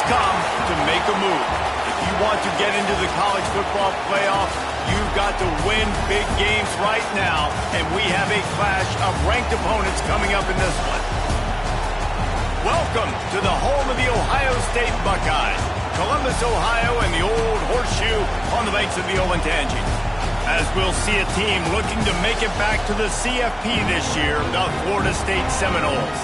come to make a move. If you want to get into the college football playoff, you've got to win big games right now, and we have a clash of ranked opponents coming up in this one. Welcome to the home of the Ohio State Buckeyes, Columbus, Ohio, and the old horseshoe on the banks of the Olentangy. As we'll see a team looking to make it back to the CFP this year, the Florida State Seminoles,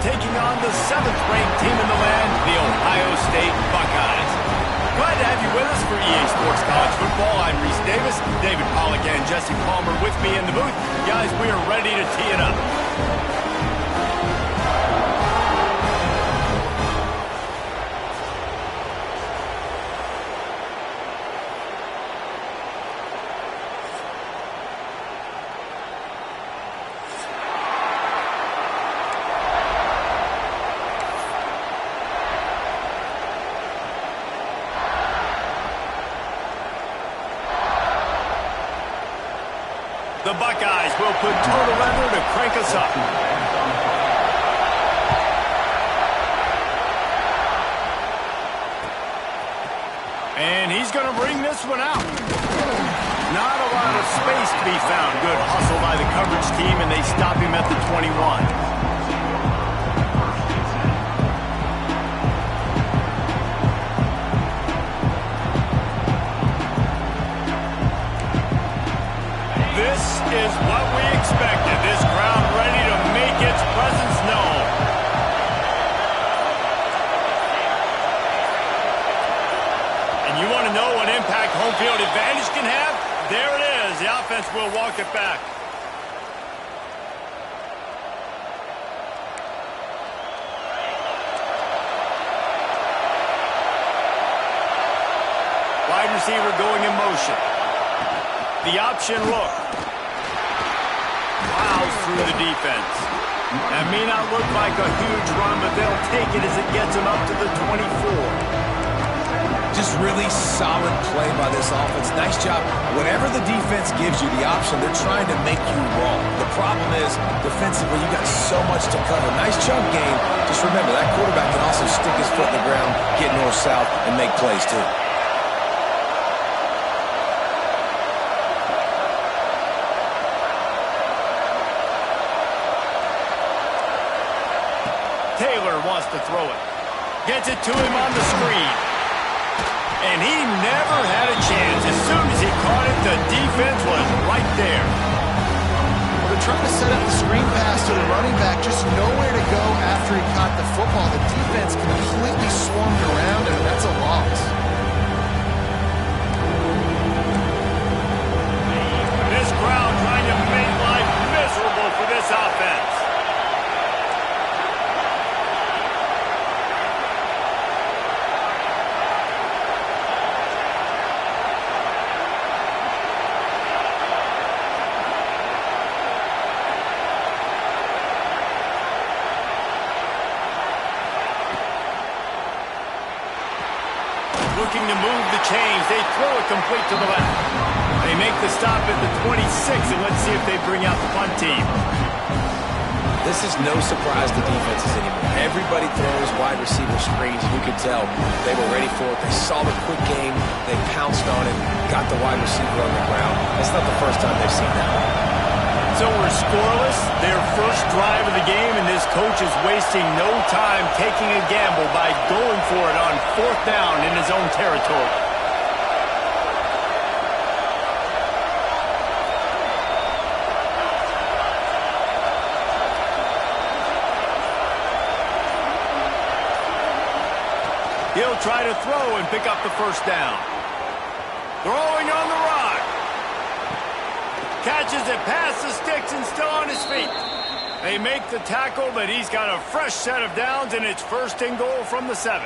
taking on the 7th-ranked team in the land, the Ohio State Buckeyes. Glad to have you with us for EA Sports College Football. I'm Reese Davis, David Pollack, and Jesse Palmer with me in the booth. Guys, we are ready to tee it up. The Buckeyes will put total leather to crank us up. And he's going to bring this one out. Not a lot of space to be found. Good hustle by the coverage team, and they stop him at the 21. This is what we expected. This crowd ready to make its presence known. And you want to know what impact home field advantage can have? There it is. The offense will walk it back. Wide receiver going in motion. The option look. Plows through the defense. That may not look like a huge run, but they'll take it as it gets them up to the 24. Just really solid play by this offense. Nice job. Whatever the defense gives you, the option, they're trying to make you wrong. The problem is, defensively, you got so much to cover. Nice chunk game. Just remember, that quarterback can also stick his foot in the ground, get north-south, and make plays, too. Taylor wants to throw it. Gets it to him on the screen. And he never had a chance. As soon as he caught it, the defense was right there. Well, they're trying to set up the screen pass to the running back. Just nowhere to go after he caught the football. The defense completely swarmed around him. That's a loss. This crowd trying to make life miserable for this offense. Looking to move the chains. They throw it complete to the left. They make the stop at the 26, and let's see if they bring out the punt team. This is no surprise to defenses anymore. Everybody throws wide receiver screens. You could tell they were ready for it. They saw the quick game. They pounced on it, got the wide receiver on the ground. That's not the first time they've seen that. So we're scoreless, their first drive of the game, and this coach is wasting no time taking a gamble by going for it on 4th down in his own territory. He'll try to throw and pick up the first down. Throwing on the rock. Catches it past the sticks and still on his feet. They make the tackle, but he's got a fresh set of downs, and it's 1st and goal from the 7.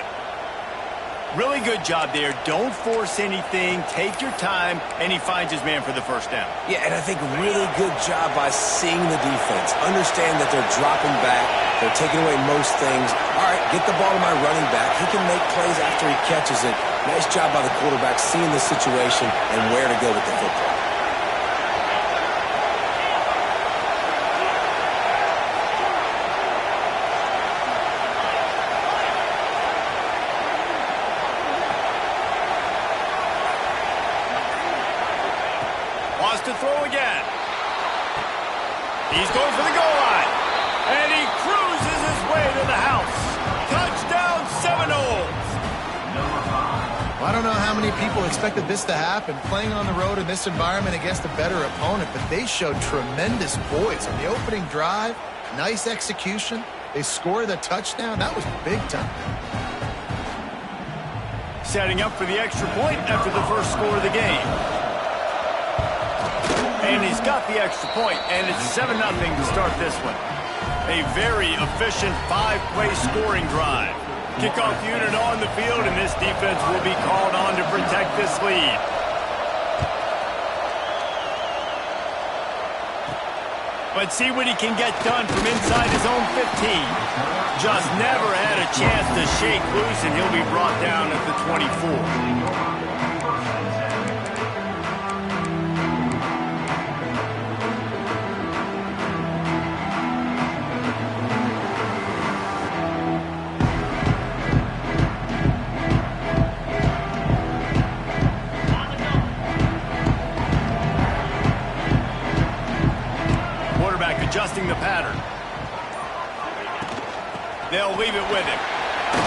Really good job there. Don't force anything. Take your time, and he finds his man for the first down. Yeah, and I think really good job by seeing the defense. Understand that they're dropping back. They're taking away most things. All right, get the ball to my running back. He can make plays after he catches it. Nice job by the quarterback seeing the situation and where to go with the football. for the goal line. And he cruises his way to the house. Touchdown, Seminoles. I don't know how many people expected this to happen, playing on the road in this environment against a better opponent, but they showed tremendous poise on the opening drive. Nice execution. They scored a touchdown. That was big time. Setting up for the extra point after the first score of the game. And he's got the extra point, and it's 7-0 to start this one. A very efficient 5-play scoring drive. Kickoff unit on the field, and this defense will be called on to protect this lead. But see what he can get done from inside his own 15. Just never had a chance to shake loose, and he'll be brought down at the 24. Adjusting the pattern. They'll leave it with him.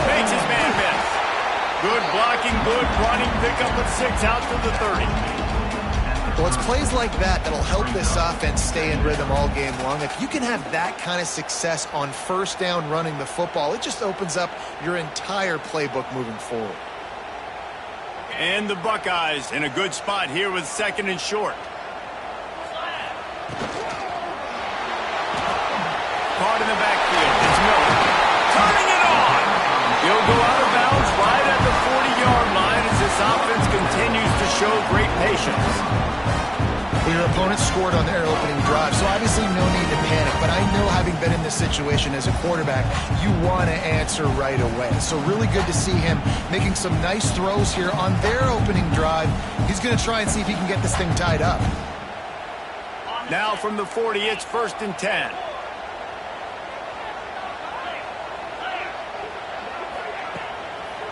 Makes his man miss. Good blocking, good running, pickup of 6 out to the 30. Well, it's plays like that that'll help this offense stay in rhythm all game long. If you can have that kind of success on first down running the football, it just opens up your entire playbook moving forward. And the Buckeyes in a good spot here with 2nd and short. Caught in the backfield. It's Miller. Turning it on. He'll go out of bounds right at the 40-yard line as this offense continues to show great patience. Your opponent scored on their opening drive, so obviously no need to panic. But I know, having been in this situation as a quarterback, you want to answer right away. So really good to see him making some nice throws here on their opening drive. He's going to try and see if he can get this thing tied up. Now from the 40, it's 1st and 10.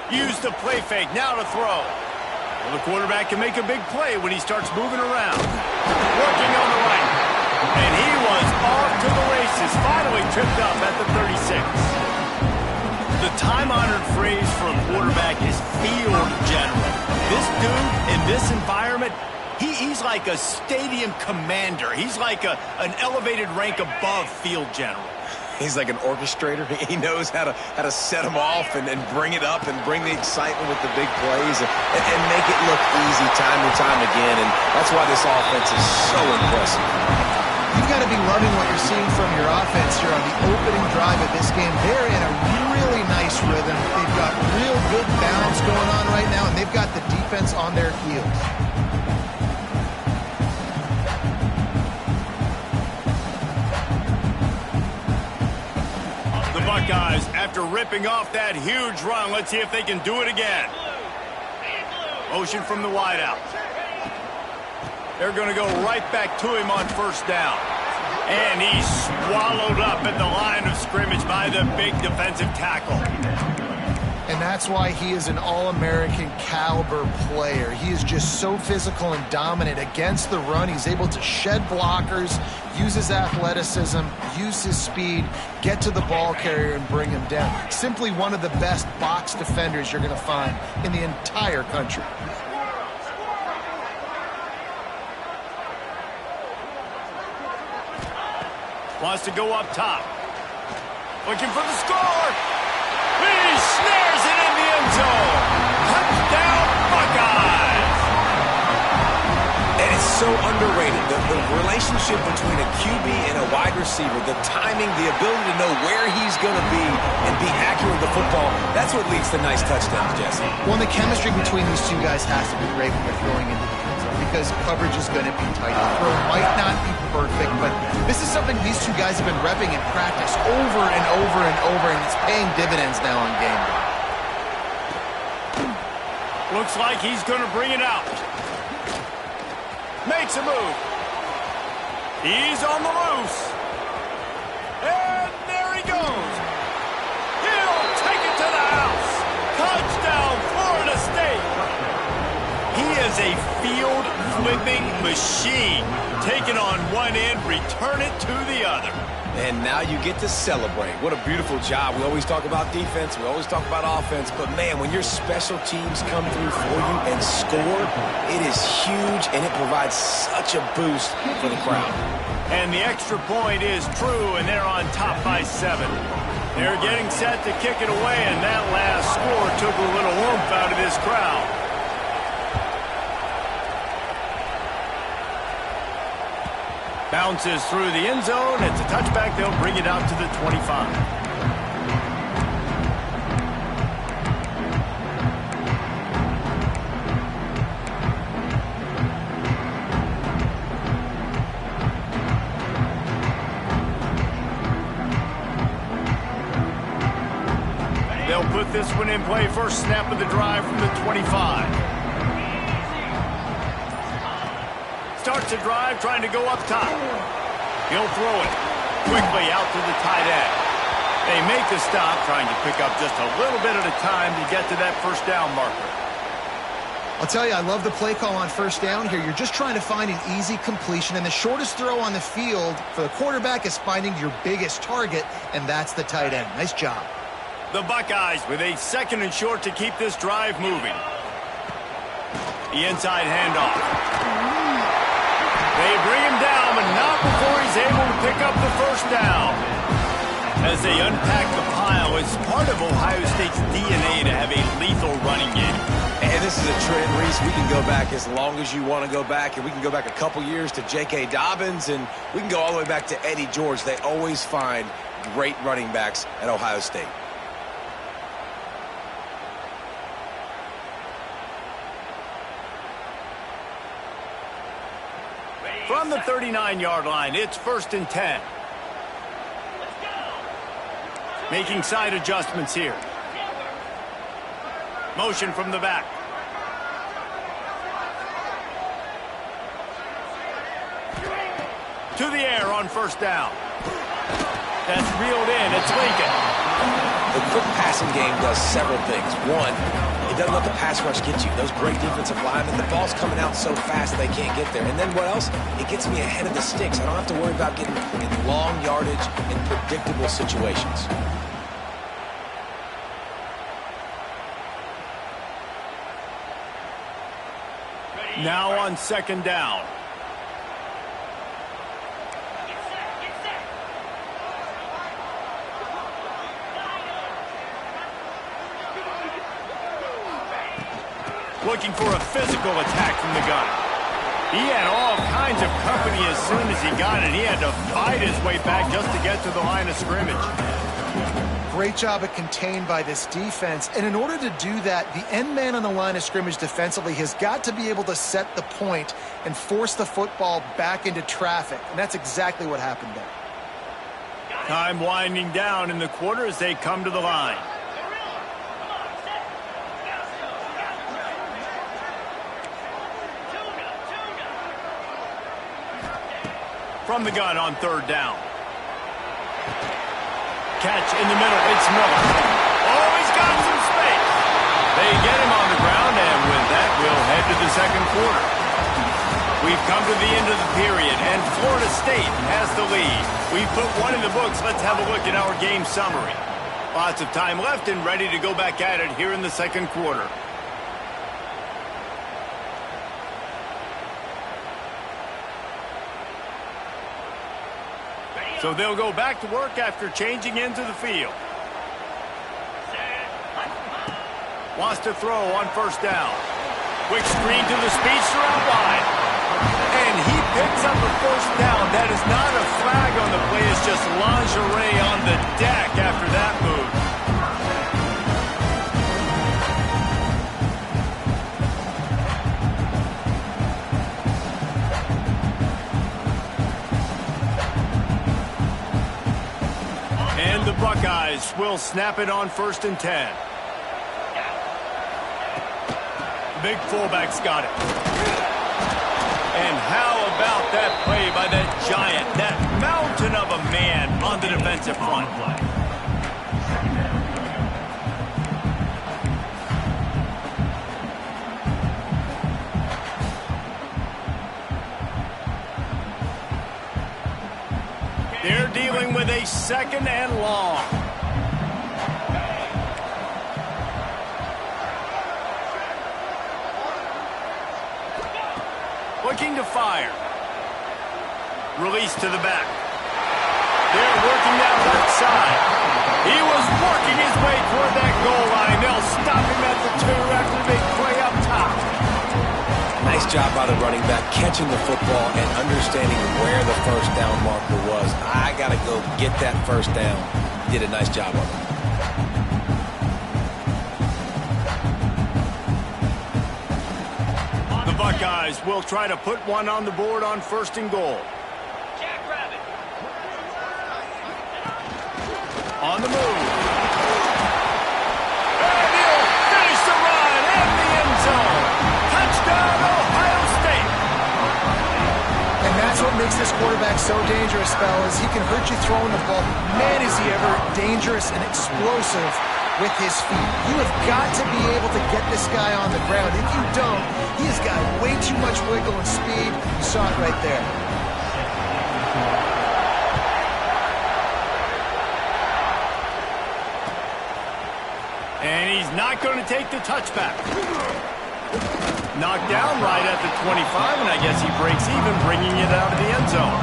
Use the play fake, now to throw. Well, the quarterback can make a big play when he starts moving around. Working on the right. And he was off to the races, finally tripped up at the 36. The time-honored phrase for a quarterback is field general. This dude, in this environment, he's like a stadium commander. He's like an elevated rank above field general. He's like an orchestrator. He knows how to set them off and bring it up and bring the excitement with the big plays and make it look easy time and time again. And that's why this offense is so impressive. You've got to be loving what you're seeing from your offense here on the opening drive of this game. They're in a really nice rhythm. They've got real good balance going on right now, and they've got the defense on their heels. Buckeyes, after ripping off that huge run, let's see if they can do it again. Motion from the wideout. They're going to go right back to him on 1st down. And he's swallowed up at the line of scrimmage by the big defensive tackle. And that's why he is an All-American caliber player. He is just so physical and dominant against the run. He's able to shed blockers, use his athleticism, use his speed, get to the ball carrier and bring him down. Simply one of the best box defenders you're going to find in the entire country. Wants to go up top. Looking for the score. He snares it in the end zone. Touchdown, Buckeyes. And it's so underrated. The relationship between a QB and a wide receiver, the timing, the ability to know where he's going to be and be accurate with the football, that's what leads to nice touchdowns, Jesse. Well, the chemistry between these two guys has to be great when they're throwing into the end zone because coverage is going to be tight. The throw might not be perfect, but this is something these two guys have been repping in practice over and over and over, and it's paying dividends now on game day. Looks like he's going to bring it out. Makes a move. He's on the loose. And there he goes. He'll take it to the house. Touchdown, Florida State. He is a field-flipping machine, take it on one end, return it to the other. And now you get to celebrate. What a beautiful job. We always talk about defense. We always talk about offense. But, man, when your special teams come through for you and score, it is huge, and it provides such a boost for the crowd. And the extra point is true, and they're on top by 7. They're getting set to kick it away, and that last score took a little oomph out of this crowd. Bounces through the end zone. It's a touchback. They'll bring it out to the 25. They'll put this one in play. First snap of the drive from the 25. Starts a drive trying to go up top. He'll throw it quickly out to the tight end. They make the stop, trying to pick up just a little bit at a time to get to that first down marker. I'll tell you, I love the play call on first down here. You're just trying to find an easy completion, and the shortest throw on the field for the quarterback is finding your biggest target, and that's the tight end. Nice job. The Buckeyes with a 2nd and short to keep this drive moving. The inside handoff. They bring him down, but not before he's able to pick up the first down. As they unpack the pile, it's part of Ohio State's DNA to have a lethal running game. And this is a trend, Reese. We can go back as long as you want to go back, and we can go back a couple years to J.K. Dobbins, and we can go all the way back to Eddie George. They always find great running backs at Ohio State. From the 39-yard line, it's 1st and 10. Making side adjustments here. Motion from the back. To the air on first down. That's reeled in. It's Lincoln. The quick passing game does several things. One, it doesn't let the pass rush get you. Those great defensive linemen, the ball's coming out so fast they can't get there. And then what else? It gets me ahead of the sticks. I don't have to worry about getting in long yardage in predictable situations. Now on 2nd down. Looking for a physical attack from the gun. He had all kinds of company as soon as he got it. He had to fight his way back just to get to the line of scrimmage. Great job at contained by this defense. And in order to do that, the end man on the line of scrimmage defensively has got to be able to set the point and force the football back into traffic. And that's exactly what happened there. Time winding down in the quarter as they come to the line. From the gun on 3rd down. Catch in the middle. It's Miller. Oh, he's got some space. They get him on the ground, and with that, we'll head to the 2nd quarter. We've come to the end of the period, and Florida State has the lead. We've put one in the books. Let's have a look at our game summary. Lots of time left and ready to go back at it here in the 2nd quarter. So they'll go back to work after changing into the field. Wants to throw on 1st down. Quick screen to the speedster out wide. And he picks up a 1st down. That is not a flag on the play. It's just lingerie on the deck after that move. And the Buckeyes will snap it on 1st and 10. Big fullback's got it. And how about that play by that giant, that mountain of a man on the defensive front? working with a 2nd and long. Looking to fire. Release to the back. They're working that left side. He was working his way toward that goal line. They'll stop him at the 2 after the big play up top. Nice job by the running back, catching the football and understanding where the first down marker was. I got to go get that first down. Did a nice job of it. The Buckeyes will try to put one on the board on 1st and goal. On the move. And he'll finish the run in the end zone. Touchdown, Ohio State. And that's what makes this quarterback so dangerous, fellas. He can hurt you throwing the ball. Man, is he ever dangerous and explosive with his feet. You have got to be able to get this guy on the ground. If you don't, he has got way too much wiggle and speed. You saw it right there. And he's not going to take the touchback. Knocked down right at the 25, and I guess he breaks even, bringing it out of the end zone.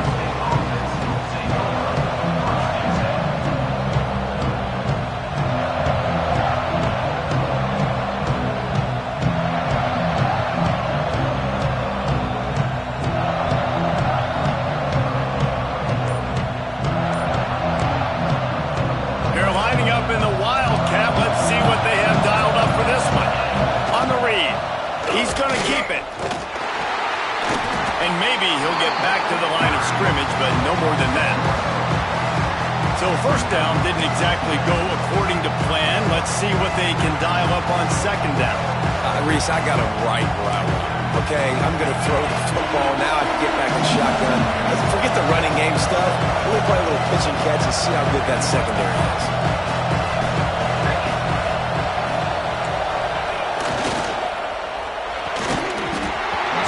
They're lining up in the Wildcat. Let's see what they have dialed up for this one. On the read. He's going to keep it. And maybe he'll get back to the line of scrimmage, but no more than that. So 1st down didn't exactly go according to plan. Let's see what they can dial up on 2nd down. Reese, I got him right where I want him. Okay, I'm going to throw the football. Now I can get back in shotgun. Forget the running game stuff. We'll play a little pitch and catch and see how good that secondary is.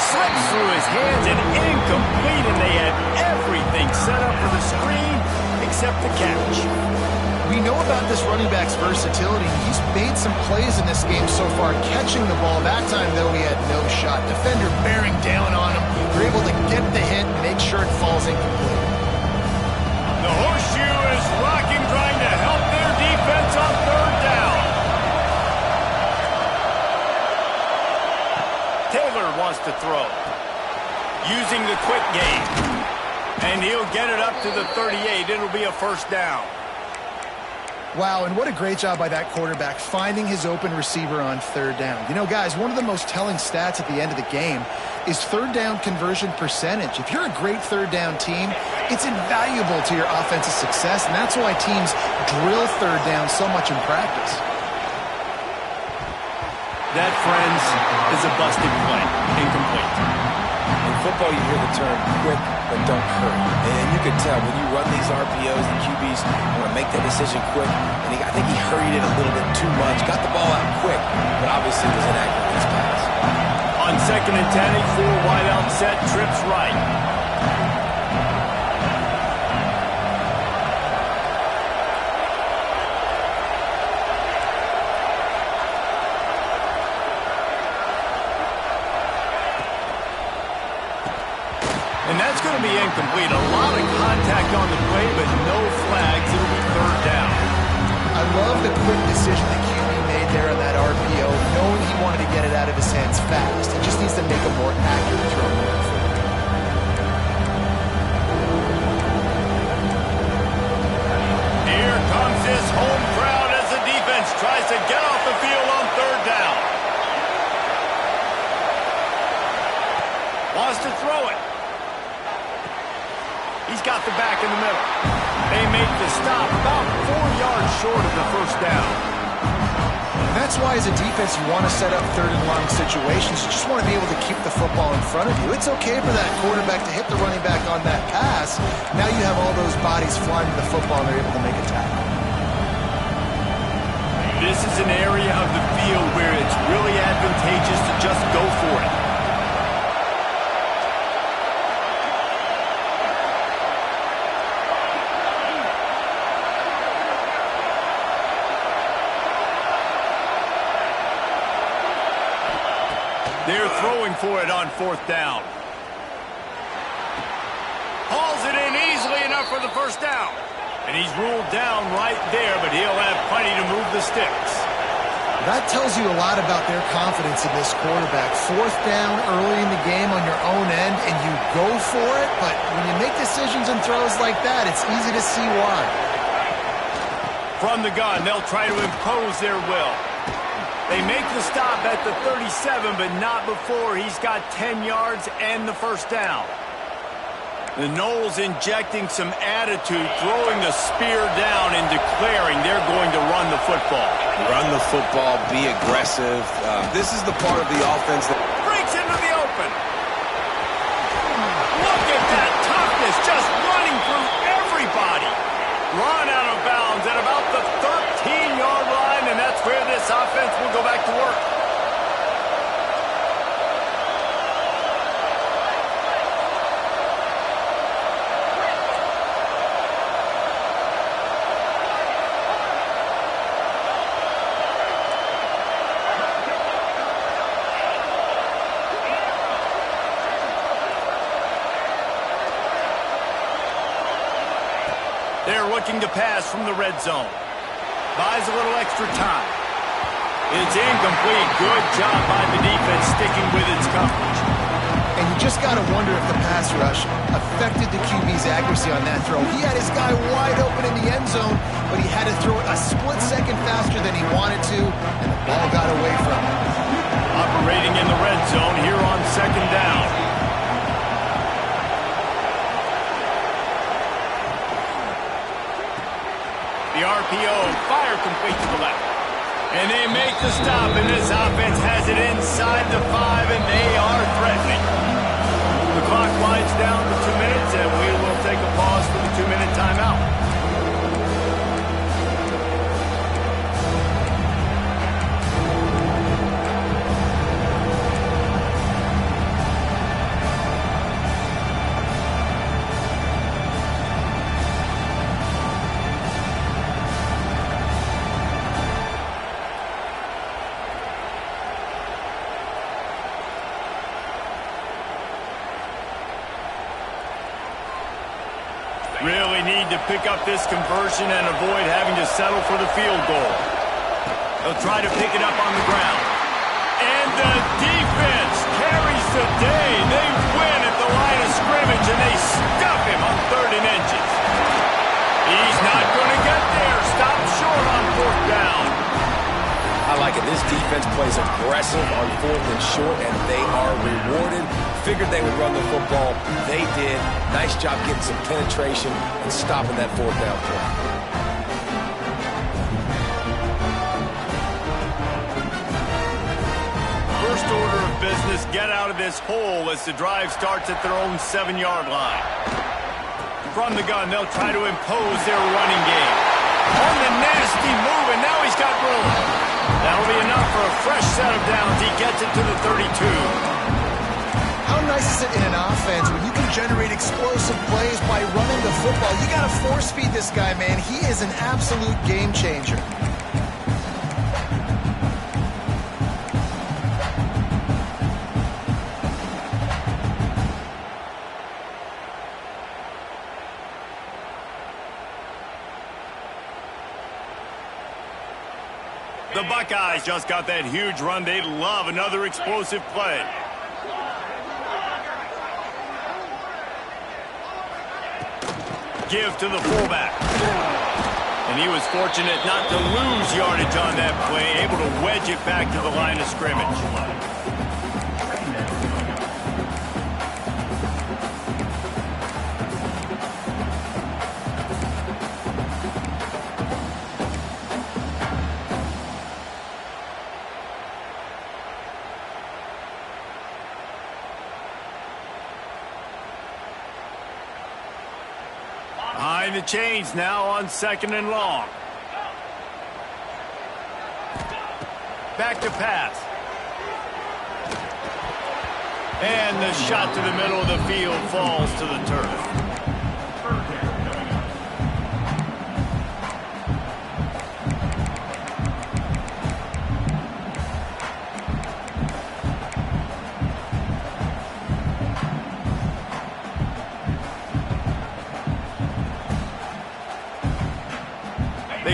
Slips through his hands and incomplete, and they had everything set up for the screen except the catch. We know about this running back's versatility. He's made some plays in this game so far, catching the ball. That time, though, he had no shot. Defender bearing down on him. They're able to get the hit and make sure it falls incomplete. The horseshoe is rocking, trying to help their defense on 3rd down. Taylor wants to throw. Using the quick game. And he'll get it up to the 38. It'll be a 1st down. Wow, and what a great job by that quarterback, finding his open receiver on 3rd down. You know, guys, one of the most telling stats at the end of the game is 3rd down conversion percentage. If you're a great 3rd down team, it's invaluable to your offensive success, and that's why teams drill 3rd down so much in practice. That, friends, is a busted play. Incomplete. In football, you hear the term quick, but don't hurry. And you can tell when you run these RPOs, the QBs want to make that decision quick. And I think he hurried it a little bit too much. Got the ball out quick, but obviously was inaccurate in his pass. On 2nd and 10, a 4 wide out set, trips right. And that's going to be incomplete. A lot of contact on the play, but no flags. It'll be 3rd down. I love the quick decision that QB made there on that RPO, knowing he wanted to get it out of his hands fast. He just needs to make a more accurate throw going forward. Here comes his home crowd as the defense tries to get off the field on 3rd down. Wants to throw it. He's got the back in the middle. They make the stop about 4 yards short of the 1st down. And that's why, as a defense, you want to set up 3rd and long situations. You just want to be able to keep the football in front of you. It's okay for that quarterback to hit the running back on that pass. Now you have all those bodies flying to the football, and they're able to make a tackle. This is an area of the field where it's really advantageous to just go for it. They're throwing for it on 4th down. Hauls it in easily enough for the first down. And he's ruled down right there, but he'll have plenty to move the sticks. That tells you a lot about their confidence in this quarterback. 4th down early in the game on your own end, and you go for it, but when you make decisions and throws like that, it's easy to see why. From the gun, they'll try to impose their will. They make the stop at the 37, but not before he's got 10 yards and the first down. The Noles injecting some attitude, throwing the spear down and declaring they're going to run the football. Run the football, be aggressive. This is the part of the offense that breaks into the open. Look at that toughness, just running through everybody. Run out of bounds at about the 13-yard line, and that's where this offense will go back to work. They're looking to pass from the red zone. Buys a little extra time. It's incomplete. Good job by the defense sticking with its coverage. And you just got to wonder if the pass rush affected the QB's accuracy on that throw. He had his guy wide open in the end zone, but he had to throw it a split second faster than he wanted to, and the ball got away from him. Operating in the red zone here on 2nd down. The RPO, fire complete to the left. And they make the stop, and this offense has it inside the 5, and they are threatening. The clock winds down to 2 minutes, and we will take a pause for the 2-minute timeout. Really need to pick up this conversion and avoid having to settle for the field goal. They'll try to pick it up on the ground. And the defense carries the day. They win at the line of scrimmage, and they stuff him on 3rd and inches. He's not going to get there. Stop short on 4th down. I like it. This defense plays aggressive on 4th and short, and they are rewarded. Figured they would run the football. They did. Nice job getting some penetration and stopping that 4th down play. First order of business, get out of this hole as the drive starts at their own 7-yard line. From the gun, they'll try to impose their running game. On the nasty move, and now he's got room. That'll be enough for a fresh set of downs. He gets it to the 32. How nice is it in an offense when you can generate explosive plays by running the football? You got to force feed this guy, man. He is an absolute game changer. The Buckeyes just got that huge run. They'd love another explosive play. Give to the fullback. And he was fortunate not to lose yardage on that play, able to wedge it back to the line of scrimmage. Behind the chains now on 2nd and long. Back to pass. And the shot to the middle of the field falls to the turf.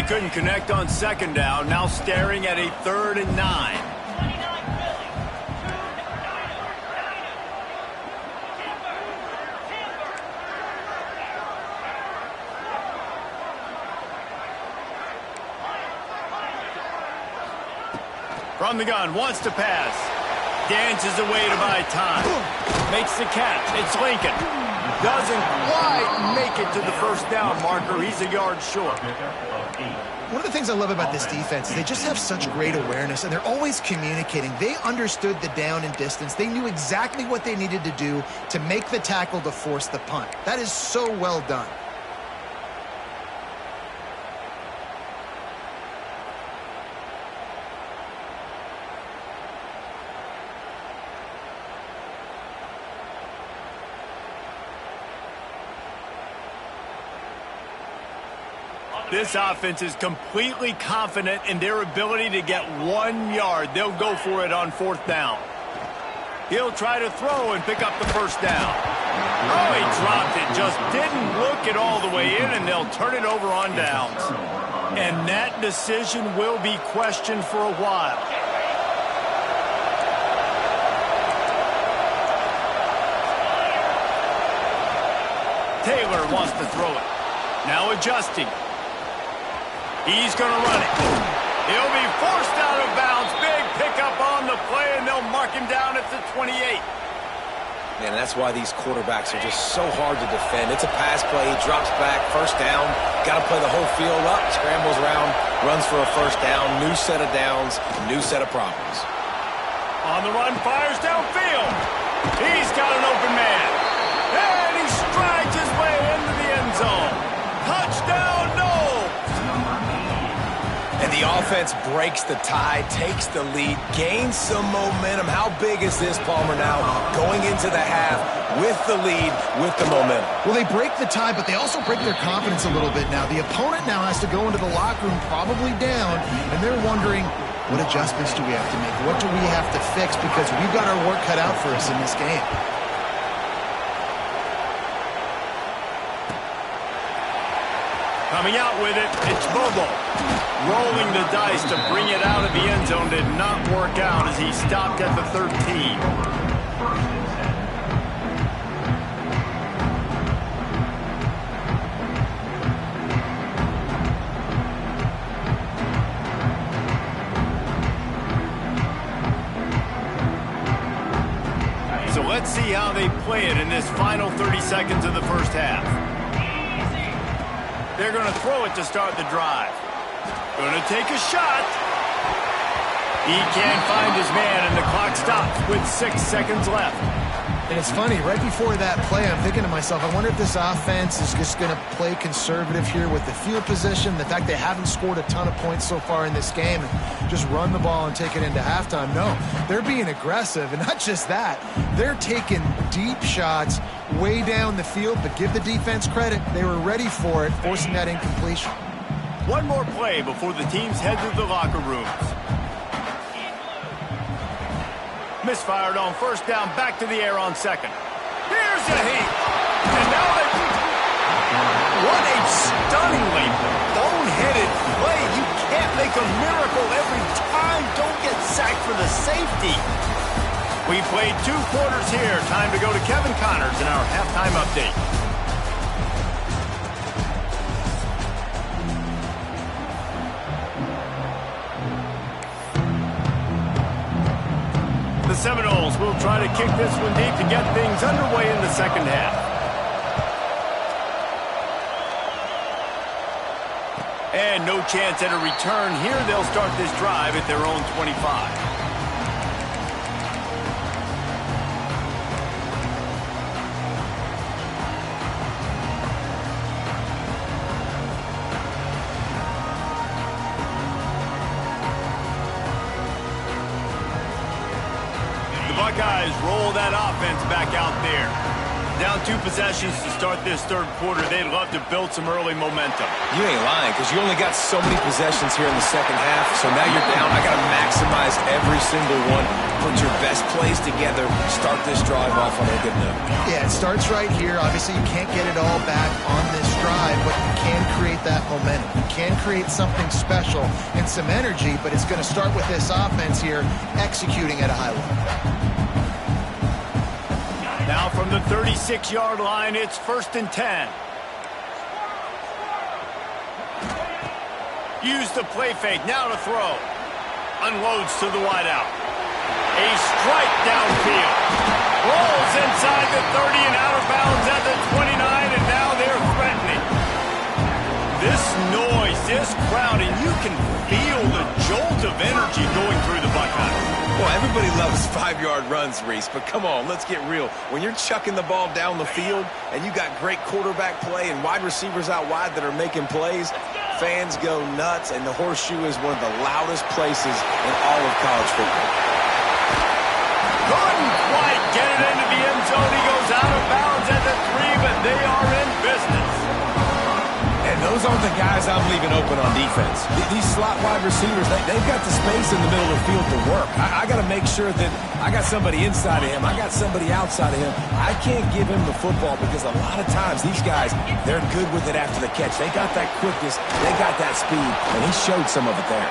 couldn't connect on second down, now staring at a 3rd and 9. From the gun, wants to pass. Dances away to buy time. Makes the catch. It's Lincoln. Doesn't quite make it to the first down marker. He's a yard short. One of the things I love about this defense is they just have such great awareness, and they're always communicating. They understood the down and distance. They knew exactly what they needed to do to make the tackle to force the punt. That is so well done. This offense is completely confident in their ability to get 1 yard. They'll go for it on 4th down. He'll try to throw and pick up the first down. Oh, he dropped it. Just didn't look it all the way in, and they'll turn it over on downs. And that decision will be questioned for a while. Taylor wants to throw it. Now adjusting. He's going to run it. He'll be forced out of bounds. Big pickup on the play, and they'll mark him down at the 28. Man, that's why these quarterbacks are just so hard to defend. It's a pass play. He drops back. First down. Got to play the whole field up. Scrambles around. Runs for a first down. New set of downs. New set of problems. On the run, fires downfield. He's got an open man. And he strides his way into the end zone. Touchdown, no! And the offense breaks the tie, takes the lead, gains some momentum. How big is this, Palmer, now? Going into the half with the lead, with the momentum. Well, they break the tie, but they also break their confidence a little bit now. The opponent now has to go into the locker room probably down, and they're wondering, what adjustments do we have to make? What do we have to fix? Because we've got our work cut out for us in this game. Coming out with it, it's Bobo. Rolling the dice to bring it out of the end zone did not work out as he stopped at the 13. So let's see how they play it in this final 30 seconds of the first half. They're going to throw it to start the drive. Going to take a shot. He can't find his man, and the clock stops with 6 seconds left. And it's funny, right before that play, I'm thinking to myself, I wonder if this offense is just going to play conservative here with the field position, the fact they haven't scored a ton of points so far in this game, and just run the ball and take it into halftime. No, they're being aggressive, and not just that, they're taking deep shots way down the field, but give the defense credit. They were ready for it, forcing that incompletion. One more play before the teams head to the locker rooms. Misfired on first down, back to the air on second. Here's a heat. And now they... What a stunningly boneheaded play. You can't make a miracle every time. Don't get sacked for the safety. We played 2 quarters here. Time to go to Kevin Connors in our halftime update. The Seminoles will try to kick this one deep to get things underway in the second half. And no chance at a return here. They'll start this drive at their own 25. Buckeyes roll that offense back out there. Down 2 possessions to start this third quarter. They'd love to build some early momentum. You ain't lying, because you only got so many possessions here in the second half, so now you're down. I got to maximize every single one. Put your best plays together. Start this drive off on a good note. Yeah, it starts right here. Obviously, you can't get it all back on this drive, but you can create that momentum. You can create something special and some energy, but it's going to start with this offense here executing at a high level. Now from the 36-yard line, it's 1st and 10. Use the play fake, now to throw. Unloads to the wideout. A strike downfield. Rolls inside the 30 and out of bounds at the 29, and now they're threatening. This noise, this crowd, and you can feel the jolt of energy going through the Buckeyes. Well, everybody loves 5-yard runs, Reese, but come on, let's get real. When you're chucking the ball down the field and you got great quarterback play and wide receivers out wide that are making plays, fans go nuts, and the horseshoe is one of the loudest places in all of college football. Couldn't quite get it into the end zone. He goes out of bounds at the 3, but they are in business. And those aren't the guys I'm leaving open on defense. These slot wide receivers, they've got the space in the middle of the field to work. I got to make sure that I got somebody inside of him. I got somebody outside of him. I can't give him the football because a lot of times these guys, they're good with it after the catch. They got that quickness. They got that speed, and he showed some of it there.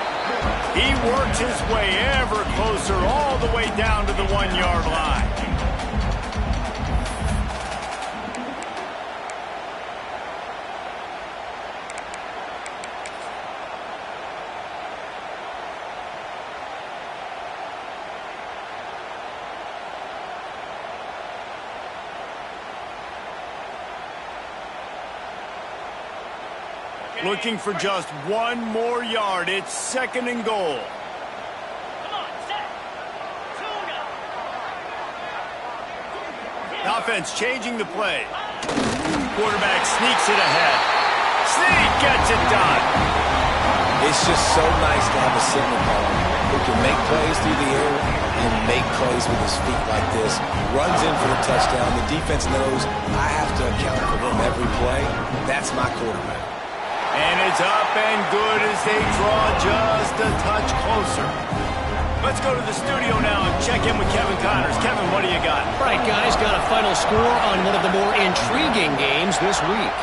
He works his way ever closer all the way down to the 1-yard line. Looking for just 1 more yard. It's 2nd and goal. Offense changing the play. Quarterback sneaks it ahead. Sneak gets it done. It's just so nice to have a signal caller who can make plays through the air and make plays with his feet like this. Runs in for the touchdown. The defense knows I have to account for him every play. That's my quarterback. And it's up and good as they draw just a touch closer. Let's go to the studio now and check in with Kevin Connors. Kevin, what do you got? All right, guys, got a final score on one of the more intriguing games this week.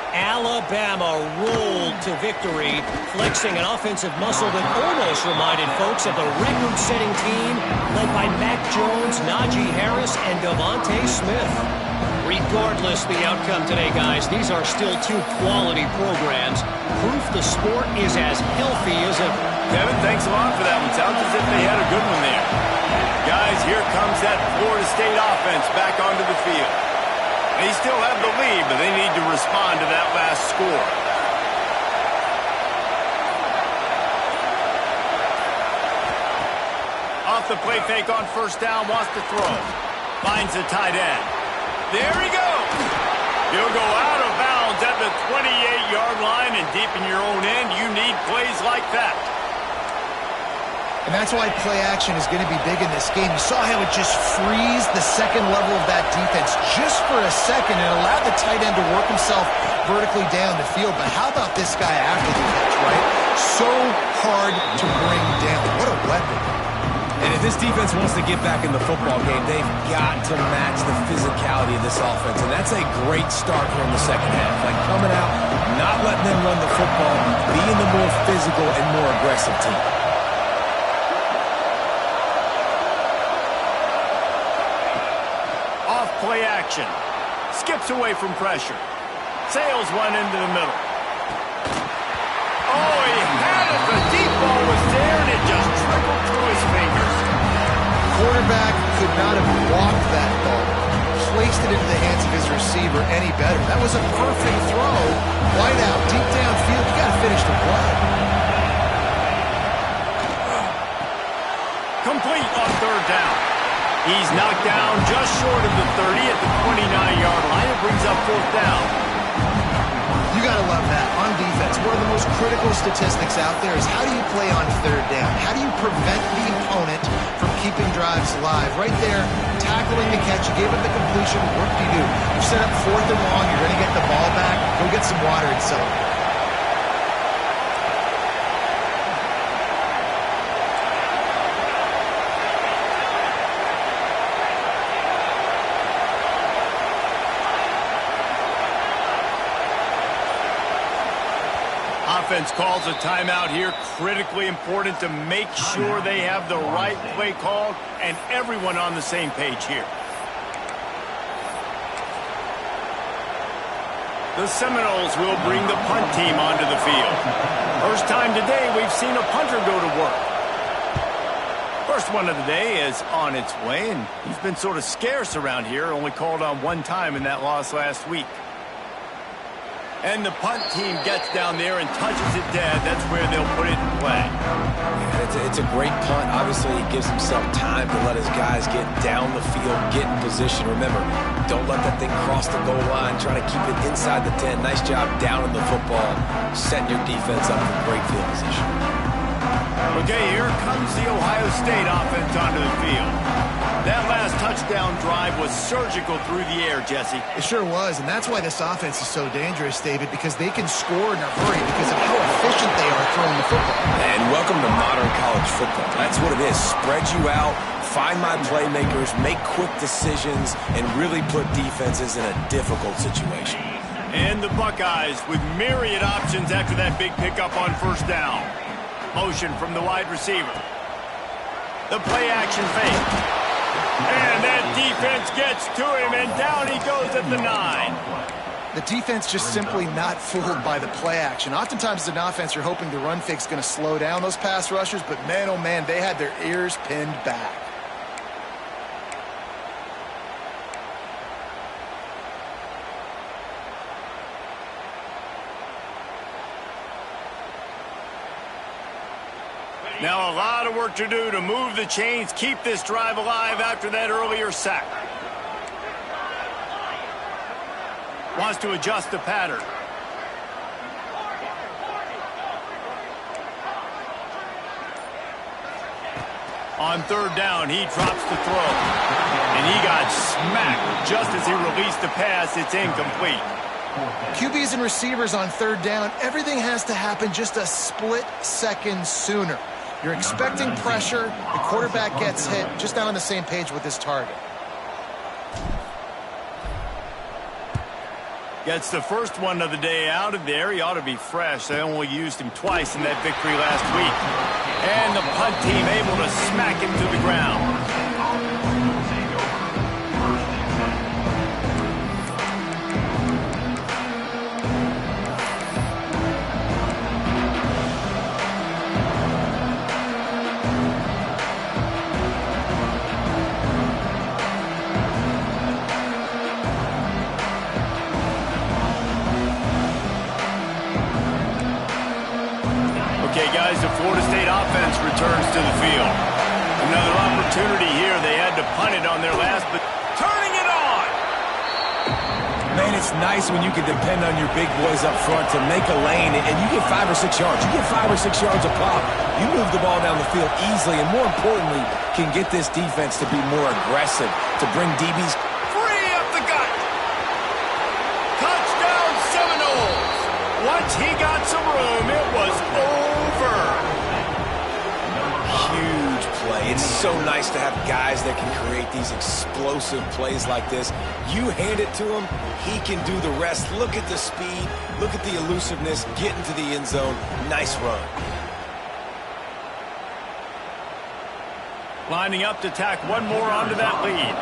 Alabama rolled to victory, flexing an offensive muscle that almost reminded folks of the record-setting team led by Mac Jones, Najee Harris, and Devontae Smith. Regardless the outcome today, guys, these are still 2 quality programs. Proof the sport is as healthy as ever. Kevin, thanks a lot for that one. Sounds as if they had a good one there. Guys, here comes that Florida State offense back onto the field. They still have the lead, but they need to respond to that last score. Off the play fake on 1st down, wants to throw. Finds the tight end. There he goes. He'll go out of bounds at the 28-yard line, and deep in your own end, you need plays like that. And that's why play action is going to be big in this game. You saw how it just frees the second level of that defense just for a second and allowed the tight end to work himself vertically down the field. But how about this guy after the catch, right? So hard to bring down. What a weapon. And if this defense wants to get back in the football game, they've got to match the physicality of this offense. And that's a great start here in the second half. Like coming out, not letting them run the football, being the more physical and more aggressive team. Off play action. Skips away from pressure. Sails one into the middle. Oh, he had it. The deep ball was there, and it just trickled through his fingers. Quarterback could not have walked that ball, placed it into the hands of his receiver any better. That was a perfect throw. Wide out, deep downfield. You got to finish the play. Complete on 3rd down. He's knocked down just short of the 30 at the 29-yard line. It brings up 4th down. You got to love that. On defense, one of the most critical statistics out there is how do you play on 3rd down? How do you prevent the opponent from keeping drives alive. Right there, tackling the catch. You gave it the completion. Whoop-de-doo. You set up 4th and long. You're going to get the ball back. Go get some water and celebrate. Offense calls a timeout here. Critically important to make sure they have the right play called and everyone on the same page here. The Seminoles will bring the punt team onto the field. First time today we've seen a punter go to work. First one of the day is on its way, and he's been sort of scarce around here, only called on one time in that loss last week. And the punt team gets down there and touches it dead. That's where they'll put it in play. Yeah, it's a great punt. Obviously, he gives himself time to let his guys get down the field, get in position. Remember, don't let that thing cross the goal line. Try to keep it inside the 10. Nice job down in the football, setting your defense up for great field position. Okay, here comes the Ohio State offense onto the field. That last touchdown drive was surgical through the air, Jesse. It sure was, and that's why this offense is so dangerous, David, because they can score in a hurry because of how efficient they are throwing the football. And welcome to modern college football. That's what it is. Spread you out, find my playmakers, make quick decisions, and really put defenses in a difficult situation. And the Buckeyes with myriad options after that big pickup on first down. Motion from the wide receiver. The play action fake. And that defense gets to him, and down he goes at the 9. The defense just simply not fooled by the play action. Oftentimes, as an offense, you're hoping the run fake's going to slow down those pass rushers, but man, oh man, they had their ears pinned back. Now a lot of work to do to move the chains, keep this drive alive after that earlier sack. Wants to adjust the pattern. On third down, he drops the throw. And he got smacked just as he released the pass. It's incomplete. QBs and receivers on third down, everything has to happen just a split second sooner. You're expecting pressure, the quarterback gets hit, just not on the same page with his target. Gets the first one of the day out of there. He ought to be fresh. They only used him twice in that victory last week. And the punt team able to smack him to the ground. Guys, the Florida State offense returns to the field. Another opportunity here. They had to punt it on their last, but turning it on. Man, it's nice when you can depend on your big boys up front to make a lane, and you get 5 or 6 yards. You get 5 or 6 yards a pop. You move the ball down the field easily, and more importantly, can get this defense to be more aggressive, to bring DBs free up the gut. Touchdown Seminoles. Once he got some room, it was over. Huge play. It's so nice to have guys that can create these explosive plays like this. You hand it to him, he can do the rest. Look at the speed, look at the elusiveness, get into the end zone. Nice run. Lining up to tack one more onto that lead.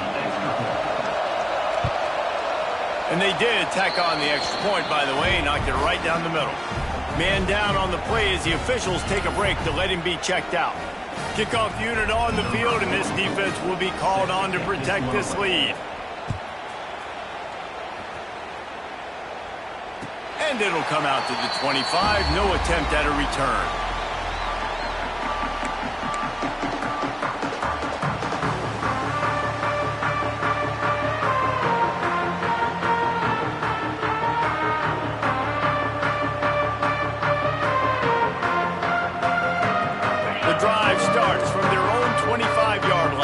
And they did tack on the extra point, by the way, knocked it right down the middle. Man down on the play as the officials take a break to let him be checked out. Kickoff unit on the field, and this defense will be called on to protect this lead. And it'll come out to the 25. No attempt at a return. The drive starts from their own 25-yard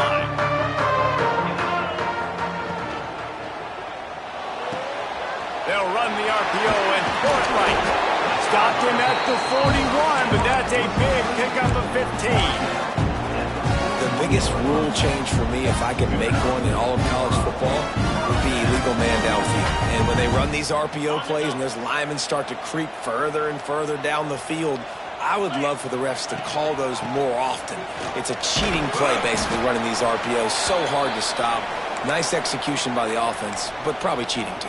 point right. Stopped him at the 41, but that's a big pickup of 15. The biggest rule change for me, if I could make one in all of college football, would be illegal man downfield. And when they run these RPO plays and those linemen start to creep further and further down the field, I would love for the refs to call those more often. It's a cheating play, basically, running these RPOs. So hard to stop. Nice execution by the offense, but probably cheating too.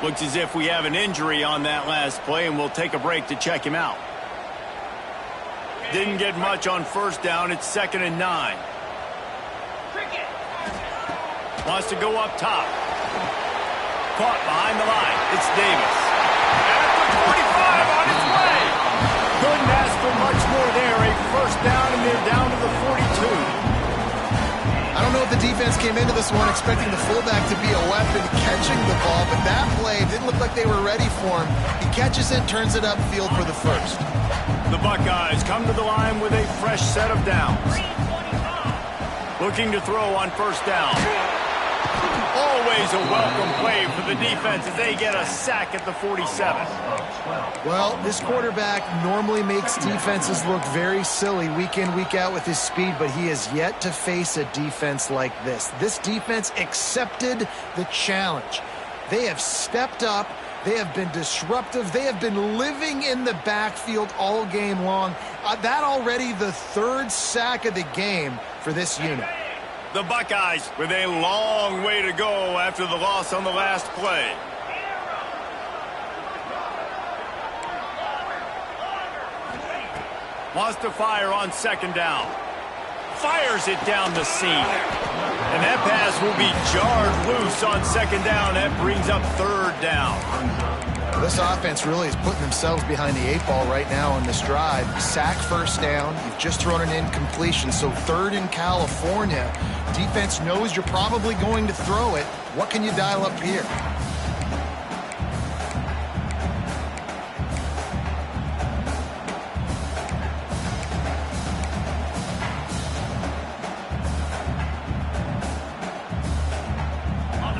Looks as if we have an injury on that last play, and we'll take a break to check him out. Didn't get much on first down. It's 2nd and 9. Wants to go up top. Caught behind the line. It's Davis. At the 45 on its way. Couldn't ask for much more there. A first down, and they're down to the 42. I don't know if the defense came into this one expecting the fullback to be a weapon catching the ball, but that play didn't look like they were ready for him. He catches it, turns it upfield for the first. The Buckeyes come to the line with a fresh set of downs. Looking to throw on first down. Always a welcome play for the defense as they get a sack at the 47. Well, this quarterback normally makes defenses look very silly week in, week out with his speed, but he has yet to face a defense like this. This defense accepted the challenge. They have stepped up. They have been disruptive. They have been living in the backfield all game long. That already the 3rd sack of the game for this unit. The Buckeyes with a long way to go after the loss on the last play. Wants to fire on 2nd down. Fires it down the seam. And that pass will be jarred loose on 2nd down. That brings up 3rd down. This offense really is putting themselves behind the 8 ball right now on this drive. Sack first down. You've just thrown an incompletion, so 3rd in California. Defense knows you're probably going to throw it. What can you dial up here?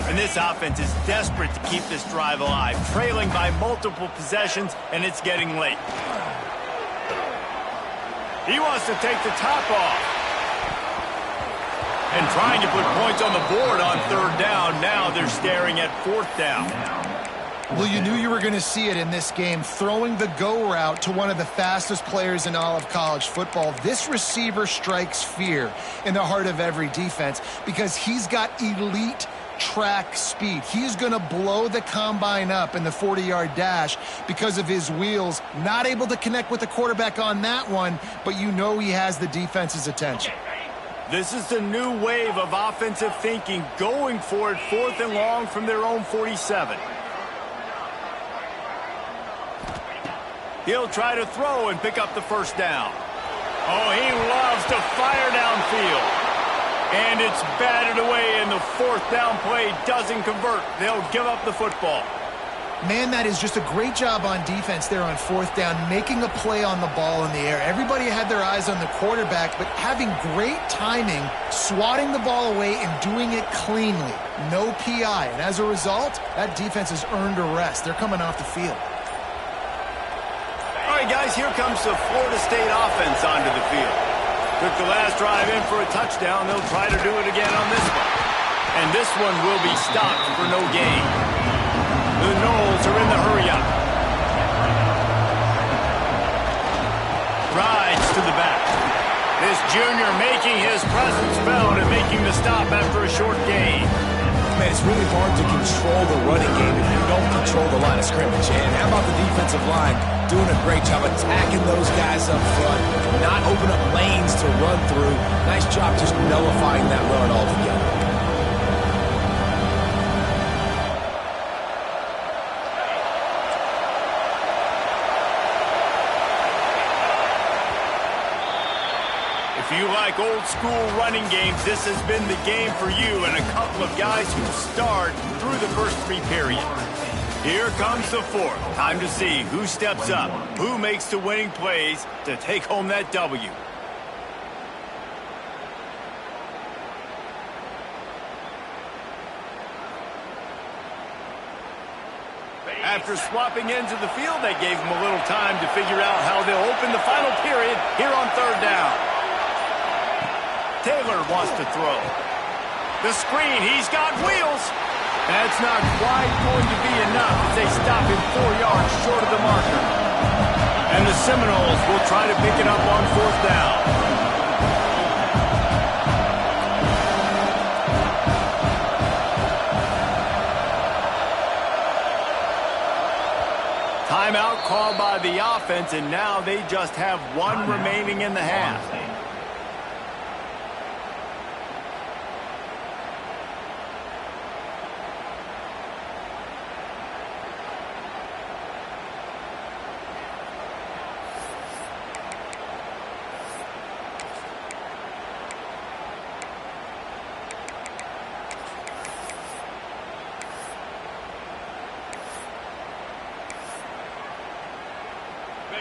And this offense is desperate to keep this drive alive, trailing by multiple possessions, and it's getting late. He wants to take the top off. And trying to put points on the board on 3rd down. Now they're staring at 4th down. Well, you knew you were going to see it in this game, throwing the go route to one of the fastest players in all of college football. This receiver strikes fear in the heart of every defense because he's got elite track speed. He's going to blow the combine up in the 40-yard dash because of his wheels. Not able to connect with the quarterback on that one, but you know he has the defense's attention. This is the new wave of offensive thinking, going for it 4th and long from their own 47. He'll try to throw and pick up the first down. Oh, he loves to fire downfield. And it's batted away, and the 4th down play doesn't convert. They'll give up the football. Man, that is just a great job on defense there on 4th down, making a play on the ball in the air. Everybody had their eyes on the quarterback, but having great timing, swatting the ball away, and doing it cleanly. No PI. And as a result, that defense has earned a rest. They're coming off the field. All right, guys, here comes the Florida State offense onto the field. Took the last drive in for a touchdown. They'll try to do it again on this one. And this one will be stopped for no gain. The Noles are in the hurry-up. Rides to the back. This junior making his presence felt and making the stop after a short gain. Man, it's really hard to control the running game if you don't control the line of scrimmage. And how about the defensive line doing a great job attacking those guys up front, not open up lanes to run through. Nice job just nullifying that run altogether. If you like old school running games, this has been the game for you and a couple of guys who starred through the first 3 periods. Here comes the 4th. Time to see who steps up, who makes the winning plays to take home that W. At After swapping ends of the field, they gave him a little time to figure out how they'll open the final period here on third down. Taylor wants to throw. The screen, he's got wheels. That's not quite going to be enough as they stop him 4 yards short of the marker. And the Seminoles will try to pick it up on fourth down. Timeout called by the offense, and now they just have one remaining in the half.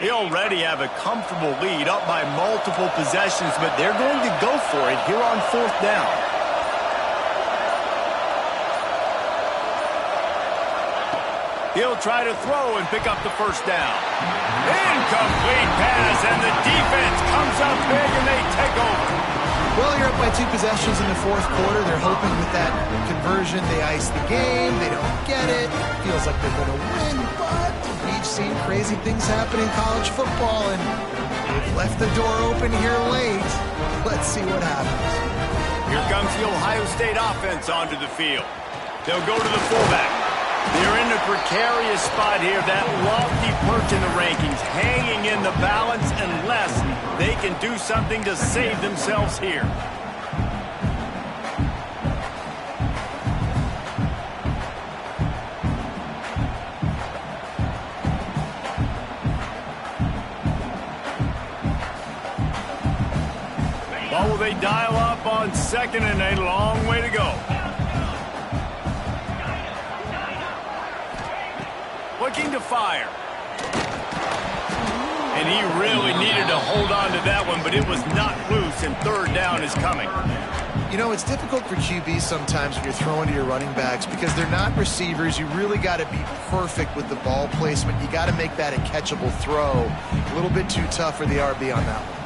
They already have a comfortable lead, up by multiple possessions, but they're going to go for it here on fourth down. He'll try to throw and pick up the first down. Incomplete pass, and the defense comes up big, and they take over. Well, you're up by 2 possessions in the fourth quarter. They're hoping with that conversion they ice the game. They don't get it. Feels like they're going to win, but we've seen crazy things happen in college football, and they've left the door open here late. Let's see what happens. Here comes the Ohio State offense onto the field. They'll go to the fullback. They're in a precarious spot here, that lofty perch in the rankings, hanging in the balance unless they can do something to save themselves here. What will they dial up on second and a long way to go? Looking to fire. And he really needed to hold on to that one, but it was not loose, and third down is coming. You know, it's difficult for QBs sometimes when you're throwing to your running backs because they're not receivers. You really got to be perfect with the ball placement. You got to make that a catchable throw. A little bit too tough for the RB on that one.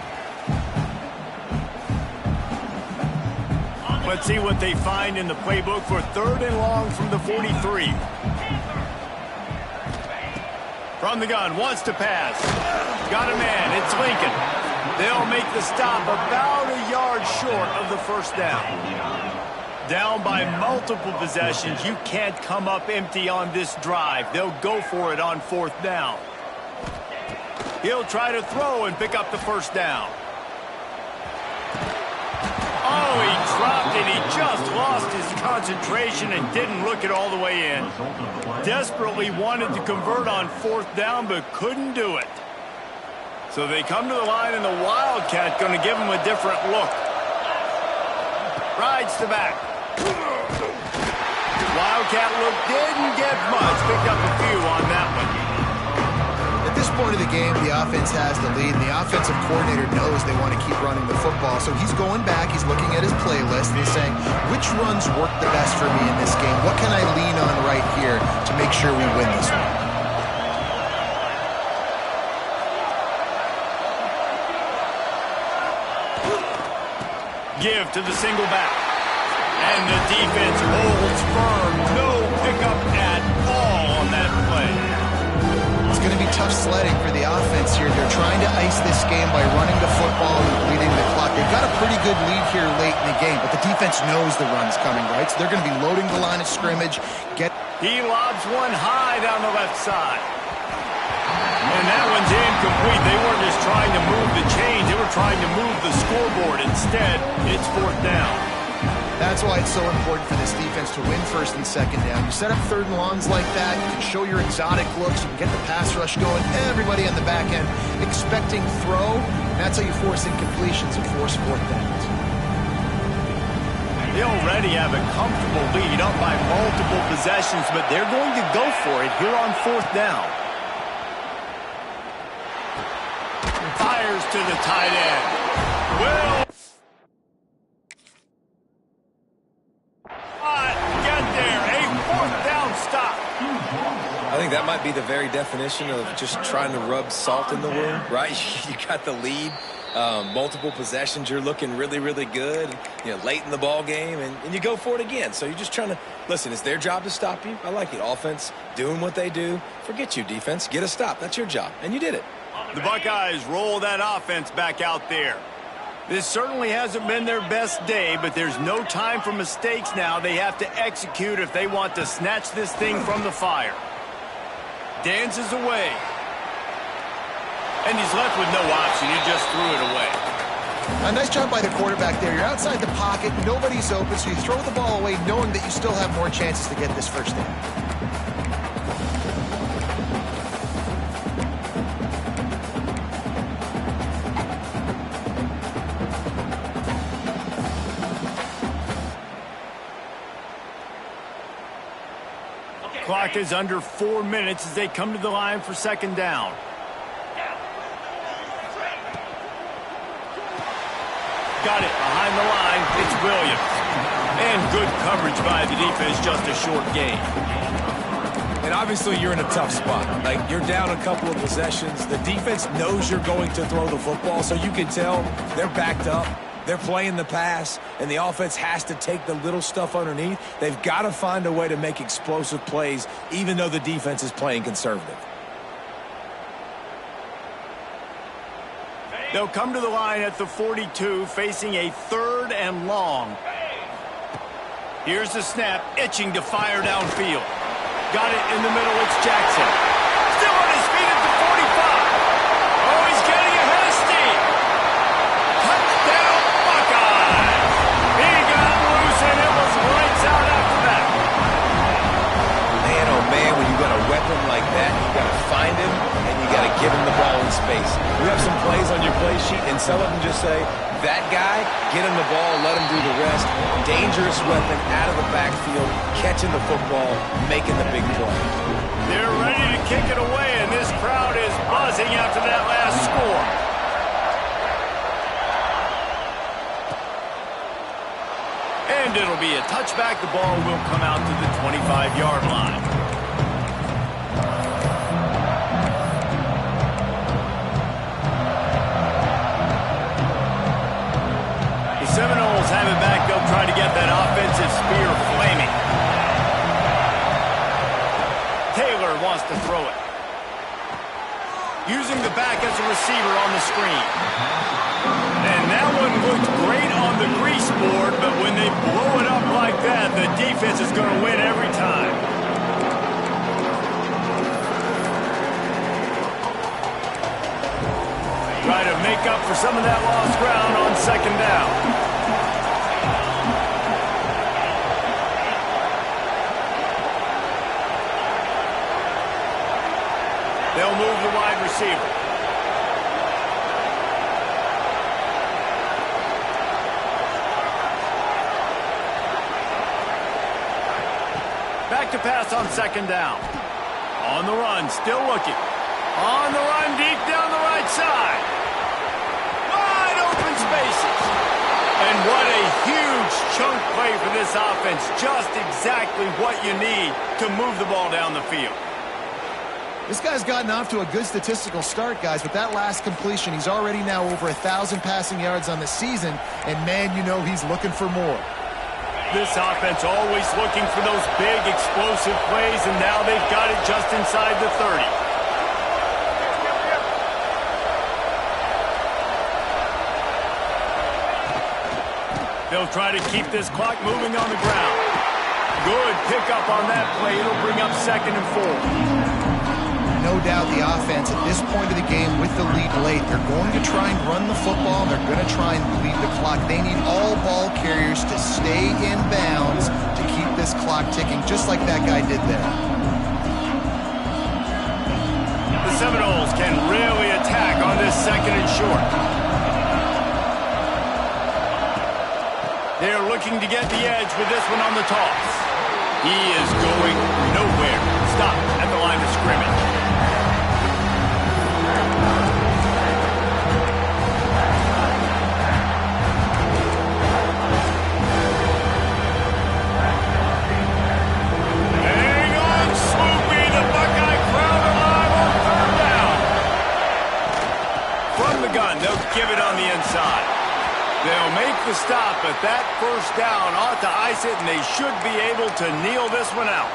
Let's see what they find in the playbook for third and long from the 43. From the gun, wants to pass. Got a man, it's Lincoln. They'll make the stop about a yard short of the first down. Down by multiple possessions, you can't come up empty on this drive. They'll go for it on fourth down. He'll try to throw and pick up the first down. Oh, he dropped it. He just lost his concentration and didn't look it all the way in. Desperately wanted to convert on fourth down, but couldn't do it. So they come to the line, and the Wildcat going to give him a different look. Rides to back. Wildcat look didn't get much. Picked up a few on that one. At this point of the game, the offense has the lead, and the offensive coordinator knows they want to keep running the football. So he's going back, he's looking at his playlist, and he's saying, which runs work the best for me in this game? What can I lean on right here to make sure we win this one? Give to the single back. And the defense holds firm. No pickup at all on that play. It's going to be tough sledding for the offense here. They're trying to ice this game by running the football and bleeding the clock. They've got a pretty good lead here late in the game, but the defense knows the run's coming, right? So they're going to be loading the line of scrimmage. He lobs one high down the left side. And that one's incomplete. They weren't just trying to move the chains. They were trying to move the scoreboard. Instead, it's fourth down. That's why it's so important for this defense to win first and second down. You set up third and longs like that, you can show your exotic looks, you can get the pass rush going, everybody on the back end expecting throw. That's how you force incompletions and force fourth downs. They already have a comfortable lead, up by multiple possessions, but they're going to go for it here on fourth down. Fires to the tight end. Will not get there. A fourth down stop. I think that might be the very definition of just trying to rub salt in the wound, right? You got the lead, multiple possessions, you're looking really, really good, late in the ball game, and you go for it again. So you're just trying to, listen, it's their job to stop you. I like it. Offense doing what they do. Forget you, defense. Get a stop. That's your job, and you did it. The Buckeyes roll that offense back out there. This certainly hasn't been their best day, but there's no time for mistakes now. They have to execute if they want to snatch this thing from the fire. Dances away. And he's left with no option. He just threw it away. A nice job by the quarterback there. You're outside the pocket. Nobody's open, so you throw the ball away knowing that you still have more chances to get this first down. Clock is under 4 minutes as they come to the line for second down. Got it behind the line. It's Williams. And good coverage by the defense, just a short gain. And obviously you're in a tough spot. Like, you're down a couple of possessions. The defense knows you're going to throw the football, so you can tell they're backed up. They're playing the pass, and the offense has to take the little stuff underneath. They've got to find a way to make explosive plays, even though the defense is playing conservative. They'll come to the line at the 42, facing a 3rd and long. Here's the snap, itching to fire downfield. Got it in the middle, it's Jackson. Still on his feet at the 45. Oh, he's getting ahead of steam. Touchdown, Buckeyes. He got loose, and it was lights out after that. Man, oh man, when you got a weapon like that, you got to find him, and you got to give him the ball in space. You have some plays on your play sheet, and some of them just say, that guy, get him the ball, let him do the rest. Dangerous weapon out of the backfield, catching the football, making the big play. They're ready to kick it away, and this crowd is buzzing after that last score. And it'll be a touchback. The ball will come out to the 25-yard line. Seminoles have it back. They'll try to get that offensive spear flaming. Taylor wants to throw it. Using the back as a receiver on the screen. And that one looked great on the grease board, but when they blow it up like that, the defense is going to win every time. Try to make up for some of that lost ground on second down. They'll move the wide receiver. Back to pass on second down. On the run, still looking. On the run, deep down the right side. Wide open spaces. And what a huge chunk play for this offense. Just exactly what you need to move the ball down the field. This guy's gotten off to a good statistical start, guys. With that last completion, he's already now over 1,000 passing yards on the season. And, man, you know he's looking for more. This offense always looking for those big, explosive plays, and now they've got it just inside the 30. They'll try to keep this clock moving on the ground. Good pickup on that play. It'll bring up 2nd and 4. No doubt the offense at this point of the game with the lead late, they're going to try and run the football. They're going to try and lead the clock. They need all ball carriers to stay in bounds to keep this clock ticking, just like that guy did there. The Seminoles can really attack on this 2nd and short. They're looking to get the edge with this one on the toss. He is going nowhere. Stop at the line of scrimmage. Hang on, Swoopy. The Buckeye crowd From the gun, they'll give it on the inside. They'll make the stop, but that first down ought to ice it, and they should be able to kneel this one out.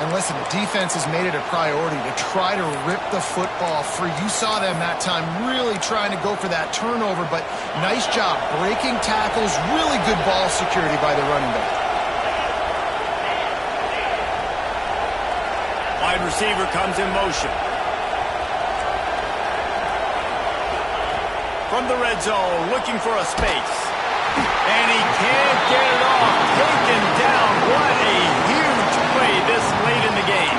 And listen, the defense has made it a priority to try to rip the football free. You saw them that time really trying to go for that turnover, but nice job breaking tackles, really good ball security by the running back. Wide receiver comes in motion. From the red zone, looking for a space. And he can't get it off. Taken down. What a huge play this late in the game.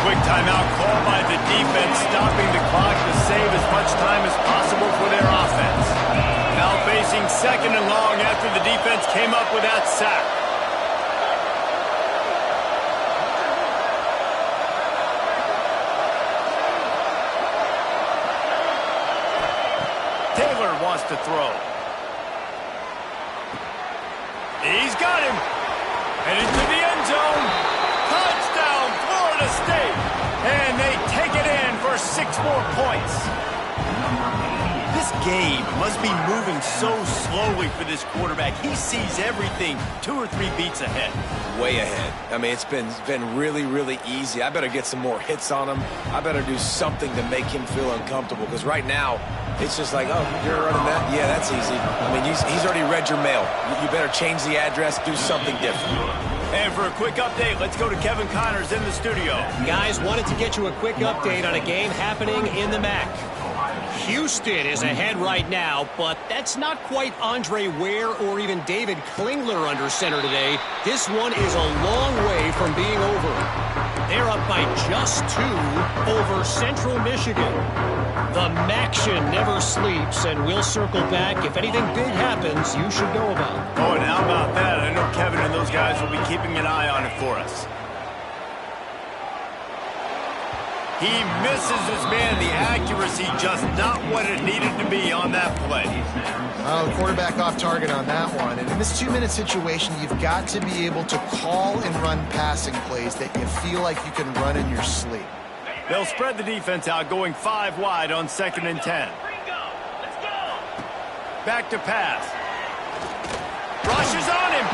Quick timeout call by the defense, stopping the clock to save as much time as possible for their offense. Now facing second and long after the defense came up with that sack. Taylor wants to throw. He's got him. Headed to the end zone. Touchdown, Florida State. And they take it in for 6 more points. This game must be moving so slowly for this quarterback. He sees everything 2 or 3 beats ahead. Way ahead. I mean, it's been really, really easy. I better get some more hits on him. I better do something to make him feel uncomfortable, because right now, it's just like, oh, you're running that? Yeah, that's easy. I mean, he's already read your mail. You better change the address, do something different. And for a quick update, let's go to Kevin Connors in the studio. Guys, wanted to get you a quick update on a game happening in the MAC. Houston is ahead right now, but that's not quite Andre Ware or even David Klingler under center today. This one is a long way from being over. They're up by just 2 over Central Michigan. The Maction never sleeps, and we'll circle back. If anything big happens, you should know about. Oh, and how about that? I know Kevin and those guys will be keeping an eye on it for us. He misses his man. The accuracy just not what it needed to be on that play. Oh, quarterback off target on that one. And in this 2-minute situation, you've got to be able to call and run passing plays that you feel like you can run in your sleep. They'll spread the defense out, going 5 wide on 2nd and 10. Back to pass. Rushes on him.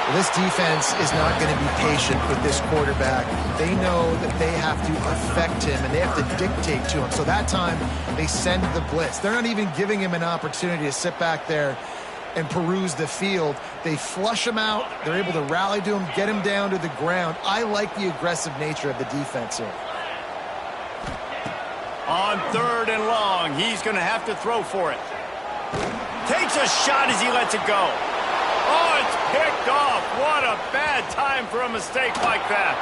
Well, this defense is not going to be patient with this quarterback. They know that they have to affect him, and they have to dictate to him. So that time, they send the blitz. They're not even giving him an opportunity to sit back there and peruse the field. They flush him out. They're able to rally to him, get him down to the ground. I like the aggressive nature of the defense here. On 3rd and long, he's going to have to throw for it. Takes a shot as he lets it go. Oh, it's picked off. What a bad time for a mistake like that.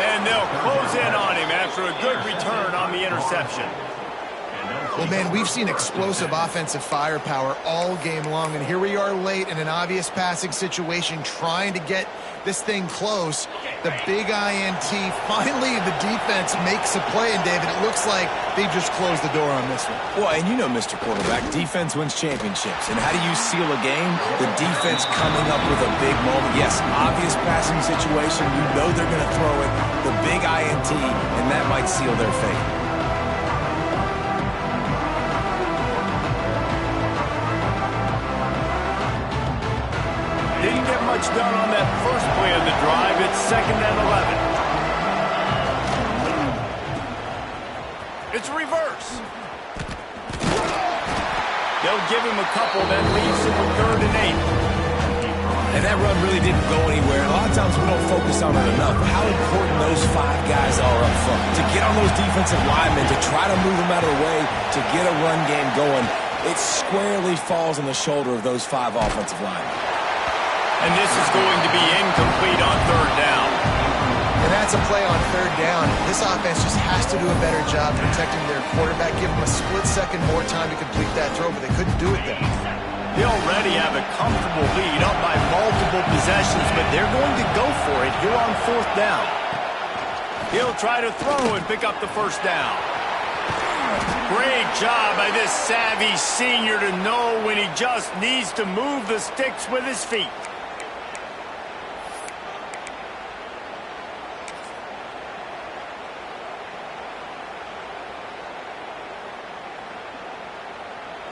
And they'll close in on him after a good return on the interception. Well, man, we've seen explosive offensive firepower all game long, and here we are late in an obvious passing situation trying to get this thing close. The big INT. Finally, the defense makes a play, and David, it looks like they just closed the door on this one. Well, and you know, Mr. Quarterback, defense wins championships. And how do you seal a game? The defense coming up with a big moment. Yes, obvious passing situation. You know they're going to throw it. The big INT, and that might seal their fate. Didn't get much done on that first play of the drive. It's 2nd and 11. It's a reverse. They'll give him a couple, then leaves him with 3rd and 8. And that run really didn't go anywhere. A lot of times we don't focus on it enough. How important those 5 guys are up front. To get on those defensive linemen, to try to move them out of the way, to get a run game going, it squarely falls on the shoulder of those 5 offensive linemen. And this is going to be incomplete on 3rd down. And that's a play on 3rd down. This offense just has to do a better job protecting their quarterback, give them a split second more time to complete that throw, but they couldn't do it there. They already have a comfortable lead up by multiple possessions, but they're going to go for it here on 4th down. He'll try to throw and pick up the 1st down. Great job by this savvy senior to know when he just needs to move the sticks with his feet.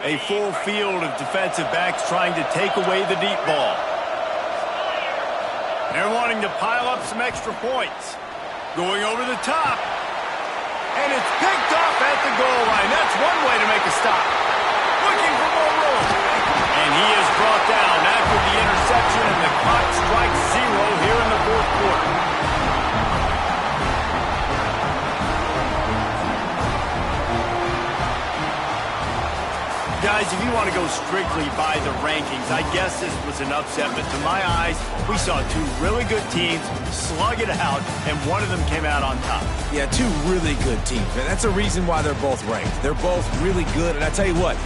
A full field of defensive backs trying to take away the deep ball. They're wanting to pile up some extra points. Going over the top. And it's picked off at the goal line. That's one way to make a stop. Looking for more room. And he is brought down after the interception, and the clock strikes 0 here in the fourth quarter. Guys, if you want to go strictly by the rankings, I guess this was an upset, but to my eyes, we saw two really good teams slug it out, and one of them came out on top. Yeah, two really good teams, and that's a reason why they're both ranked. They're both really good, and I tell you what,